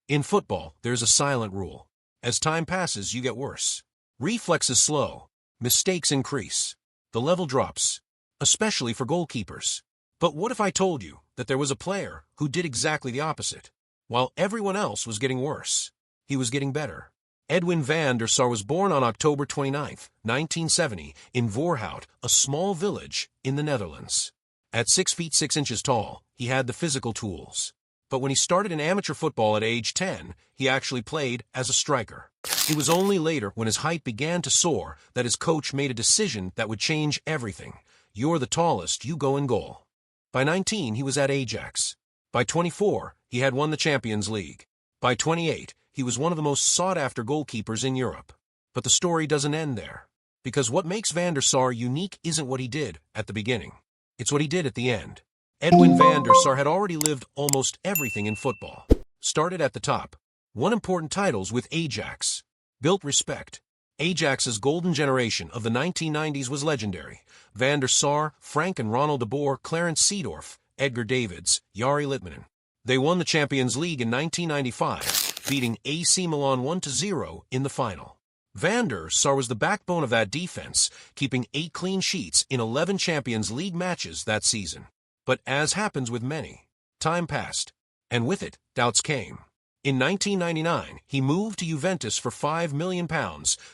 In football, there's a silent rule. As time passes, you get worse. Reflexes slow. Mistakes increase. The level drops, especially for goalkeepers. But what if I told you that there was a player who did exactly the opposite? While everyone else was getting worse, he was getting better. Edwin van der Sar was born on October 29, 1970, in Voorhout, a small village in the Netherlands. At 6 feet 6 inches tall, he had the physical tools. But when he started in amateur football at age 10, he actually played as a striker. It was only later, when his height began to soar, that his coach made a decision that would change everything. You're the tallest, you go in goal. By 19, he was at Ajax. By 24, he had won the Champions League. By 28, he was one of the most sought-after goalkeepers in Europe. But the story doesn't end there. Because what makes van der Sar unique isn't what he did at the beginning. It's what he did at the end. Edwin van der Sar had already lived almost everything in football. Started at the top. Won important titles with Ajax. Built respect. Ajax's golden generation of the 1990s was legendary. Van der Sar, Frank and Ronald de Boer, Clarence Seedorf, Edgar Davids, Jari Litmanen. They won the Champions League in 1995, beating AC Milan 1-0 in the final. Van der Sar was the backbone of that defense, keeping 8 clean sheets in 11 Champions League matches that season. But as happens with many, time passed, and with it, doubts came. In 1999, he moved to Juventus for £5 million,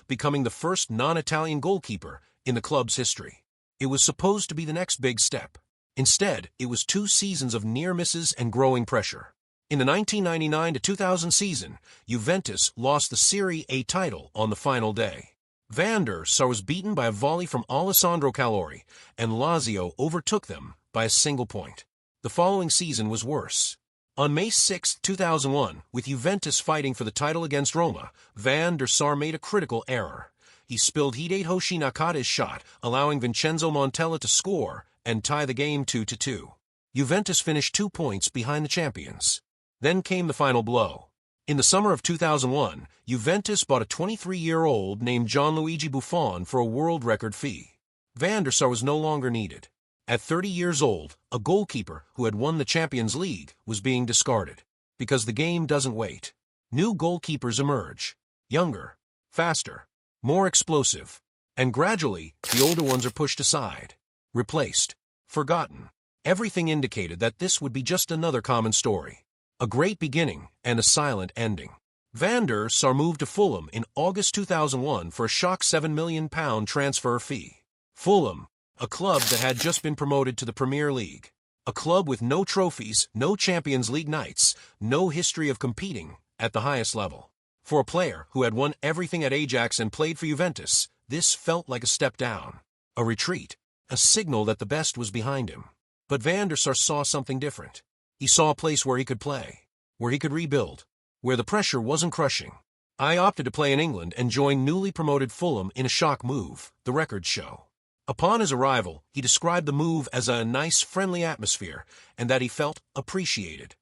becoming the first non-Italian goalkeeper in the club's history. It was supposed to be the next big step. Instead, it was 2 seasons of near misses and growing pressure. In the 1999-2000 season, Juventus lost the Serie A title on the final day. Van der Sar was beaten by a volley from Alessandro Calori, and Lazio overtook them by a single point. The following season was worse. On May 6, 2001, with Juventus fighting for the title against Roma, Van der Sar made a critical error. He spilled Hideyoshi Nakata's shot, allowing Vincenzo Montella to score and tie the game 2-2. Juventus finished 2 points behind the champions. Then came the final blow. In the summer of 2001, Juventus bought a 23-year-old named Gianluigi Buffon for a world record fee. Van der Sar was no longer needed. At 30 years old, a goalkeeper who had won the Champions League was being discarded. Because the game doesn't wait. New goalkeepers emerge. Younger, faster, more explosive. And gradually, the older ones are pushed aside. Replaced. Forgotten. Everything indicated that this would be just another common story. A great beginning and a silent ending. Van der Sar moved to Fulham in August 2001 for a shock £7 million transfer fee. Fulham, a club that had just been promoted to the Premier League. A club with no trophies, no Champions League nights, no history of competing at the highest level. For a player who had won everything at Ajax and played for Juventus, this felt like a step down. A retreat. A signal that the best was behind him. But Van der Sar saw something different. He saw a place where he could play, where he could rebuild, where the pressure wasn't crushing. I opted to play in England and joined newly promoted Fulham in a shock move, the records show. Upon his arrival, he described the move as a nice, friendly atmosphere and that he felt appreciated.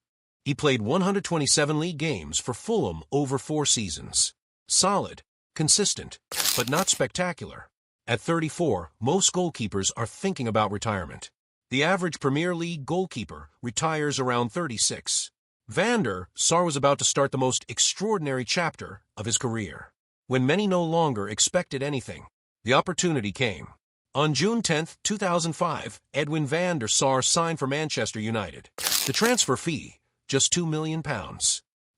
He played 127 league games for Fulham over 4 seasons. Solid, consistent, but not spectacular. At 34, most goalkeepers are thinking about retirement. The average Premier League goalkeeper retires around 36. Van der Sar was about to start the most extraordinary chapter of his career. When many no longer expected anything, the opportunity came. On June 10, 2005, Edwin van der Sar signed for Manchester United. The transfer fee, just £2 million.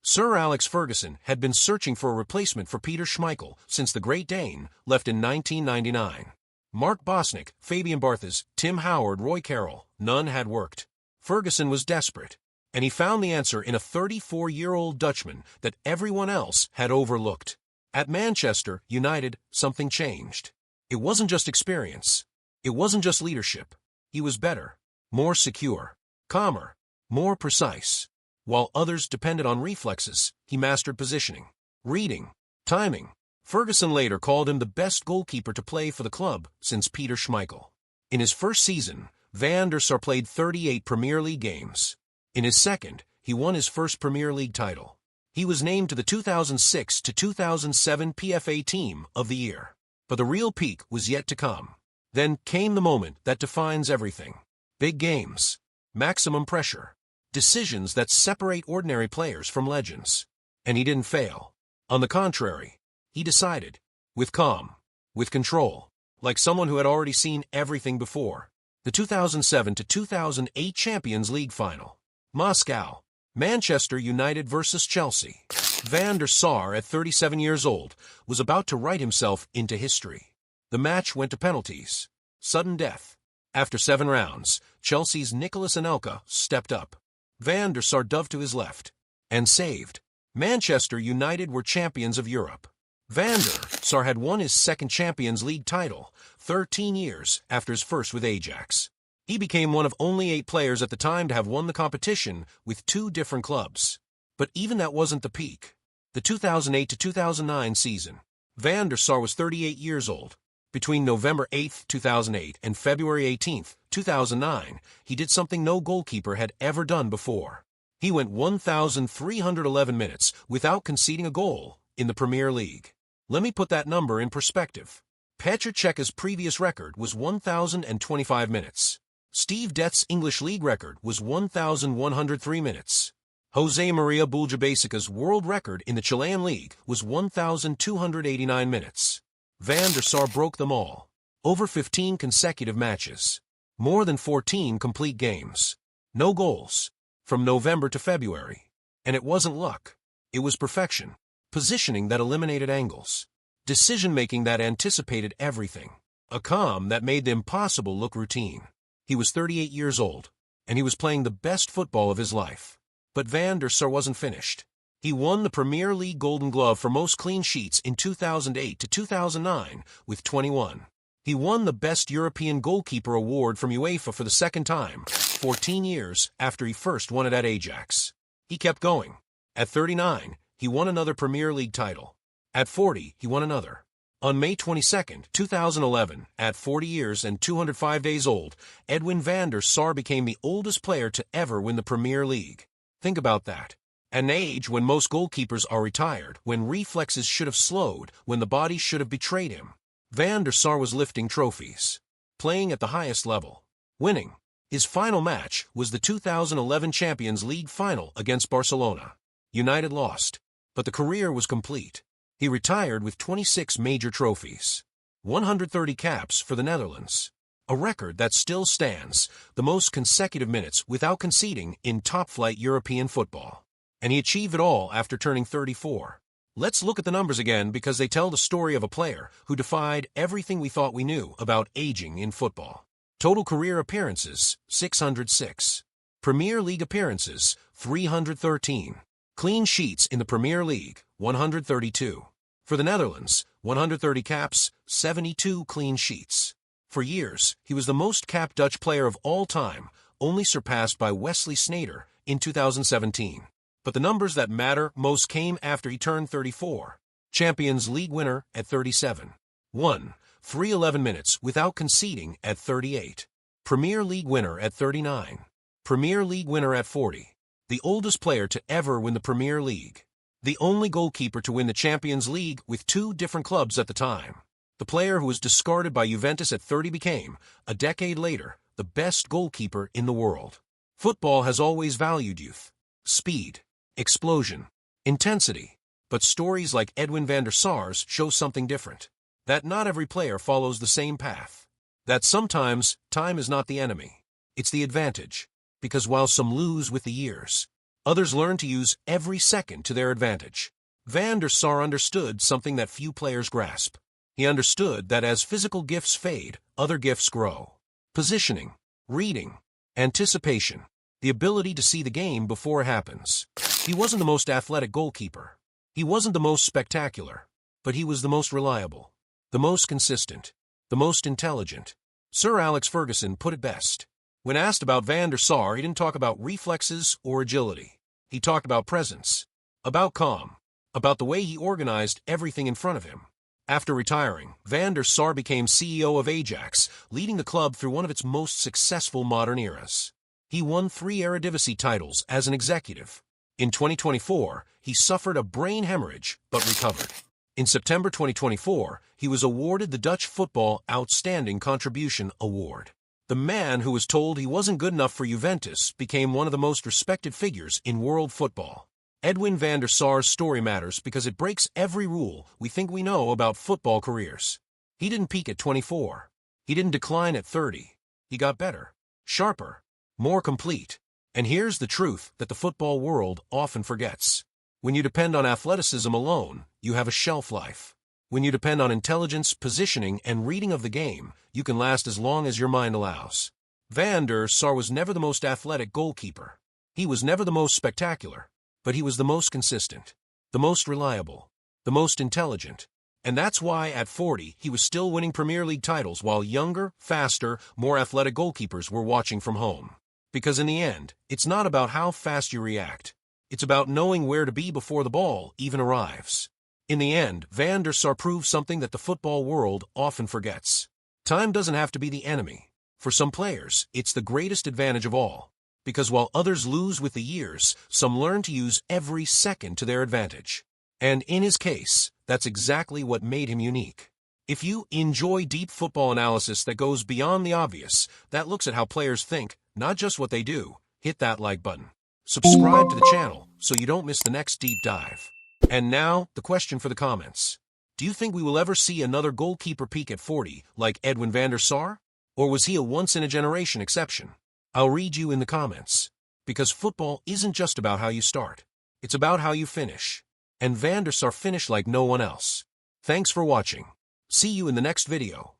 Sir Alex Ferguson had been searching for a replacement for Peter Schmeichel since the Great Dane left in 1999. Mark Bosnick, Fabian Barthez, Tim Howard, Roy Carroll, none had worked. Ferguson was desperate, and he found the answer in a 34-year-old Dutchman that everyone else had overlooked. At Manchester United, something changed. It wasn't just experience. It wasn't just leadership. He was better, more secure, calmer, more precise. While others depended on reflexes, he mastered positioning, reading, timing. Ferguson later called him the best goalkeeper to play for the club since Peter Schmeichel. In his first season, Van der Sar played 38 Premier League games. In his second, he won his first Premier League title. He was named to the 2006-2007 PFA Team of the Year. But the real peak was yet to come. Then came the moment that defines everything. Big games. Maximum pressure. Decisions that separate ordinary players from legends. And he didn't fail. On the contrary, he decided, with calm, with control, like someone who had already seen everything before. The 2007 to 2008 Champions League final. Moscow. Manchester United versus Chelsea. Van der Sar, at 37 years old, was about to write himself into history. The match went to penalties. Sudden death. After 7 rounds, Chelsea's Nicolas Anelka stepped up. Van der Sar dove to his left and saved. Manchester United were champions of Europe. Van der Sar had won his second Champions League title 13 years after his first with Ajax. He became one of only 8 players at the time to have won the competition with 2 different clubs. But even that wasn't the peak. The 2008 to 2009 season. Van der Sar was 38 years old. Between November 8, 2008 and February 18, 2009, he did something no goalkeeper had ever done before. He went 1,311 minutes without conceding a goal in the Premier League. Let me put that number in perspective. Petr Cech's previous record was 1,025 minutes. Steve Death's English League record was 1,103 minutes. Jose Maria Buljabasica's world record in the Chilean League was 1,289 minutes. Van der Sar broke them all. Over 15 consecutive matches. More than 14 complete games. No goals. From November to February. And it wasn't luck. It was perfection. Positioning that eliminated angles. Decision-making that anticipated everything. A calm that made the impossible look routine. He was 38 years old, and he was playing the best football of his life. But Van der Sar wasn't finished. He won the Premier League Golden Glove for most clean sheets in 2008 to 2009 with 21. He won the Best European Goalkeeper award from UEFA for the second time, 14 years after he first won it at Ajax. He kept going. At 39, he won another Premier League title. At 40, he won another. On May 22, 2011, at 40 years and 205 days old, Edwin van der Sar became the oldest player to ever win the Premier League. Think about that. At an age when most goalkeepers are retired, when reflexes should have slowed, when the body should have betrayed him. Van der Sar was lifting trophies. Playing at the highest level. Winning. His final match was the 2011 Champions League final against Barcelona. United lost, but the career was complete. He retired with 26 major trophies. 130 caps for the Netherlands. A record that still stands, the most consecutive minutes without conceding in top-flight European football. And he achieved it all after turning 34. Let's look at the numbers again because they tell the story of a player who defied everything we thought we knew about aging in football. Total career appearances, 606. Premier League appearances, 313. Clean sheets in the Premier League, 132. For the Netherlands, 130 caps, 72 clean sheets. For years, he was the most capped Dutch player of all time, only surpassed by Wesley Sneijder in 2017. But the numbers that matter most came after he turned 34. Champions League winner at 37. 1. 311 minutes without conceding at 38. Premier League winner at 39. Premier League winner at 40. The oldest player to ever win the Premier League. The only goalkeeper to win the Champions League with 2 different clubs at the time. The player who was discarded by Juventus at 30 became, a decade later, the best goalkeeper in the world. Football has always valued youth, speed, explosion, intensity. But stories like Edwin van der Sar's show something different. That not every player follows the same path. That sometimes, time is not the enemy. It's the advantage. Because while some lose with the years, others learn to use every second to their advantage. Van der Sar understood something that few players grasp. He understood that as physical gifts fade, other gifts grow. Positioning, reading, anticipation, the ability to see the game before it happens. He wasn't the most athletic goalkeeper. He wasn't the most spectacular. But he was the most reliable, the most consistent, the most intelligent. Sir Alex Ferguson put it best. When asked about Van der Sar, he didn't talk about reflexes or agility. He talked about presence, about calm, about the way he organized everything in front of him. After retiring, Van der Sar became CEO of Ajax, leading the club through one of its most successful modern eras. He won 3 Eredivisie titles as an executive. In 2024, he suffered a brain hemorrhage, but recovered. In September 2024, he was awarded the Dutch Football Outstanding Contribution Award. The man who was told he wasn't good enough for Juventus became one of the most respected figures in world football. Edwin van der Sar's story matters because it breaks every rule we think we know about football careers. He didn't peak at 24. He didn't decline at 30. He got better, sharper, more complete. And here's the truth that the football world often forgets. When you depend on athleticism alone, you have a shelf life. When you depend on intelligence, positioning, and reading of the game, you can last as long as your mind allows. Van der Sar was never the most athletic goalkeeper. He was never the most spectacular. But he was the most consistent, the most reliable, the most intelligent. And that's why at 40 he was still winning Premier League titles while younger, faster, more athletic goalkeepers were watching from home. Because in the end, it's not about how fast you react. It's about knowing where to be before the ball even arrives. In the end, Van der Sar proved something that the football world often forgets. Time doesn't have to be the enemy. For some players, it's the greatest advantage of all. Because while others lose with the years, some learn to use every second to their advantage. And in his case, that's exactly what made him unique. If you enjoy deep football analysis that goes beyond the obvious, that looks at how players think, not just what they do, hit that like button. Subscribe to the channel so you don't miss the next deep dive. And now, the question for the comments. Do you think we will ever see another goalkeeper peak at 40 like Edwin van der Sar? Or was he a once-in-a-generation exception? I'll read you in the comments. Because football isn't just about how you start. It's about how you finish. And Van der Sar finished like no one else. Thanks for watching. See you in the next video.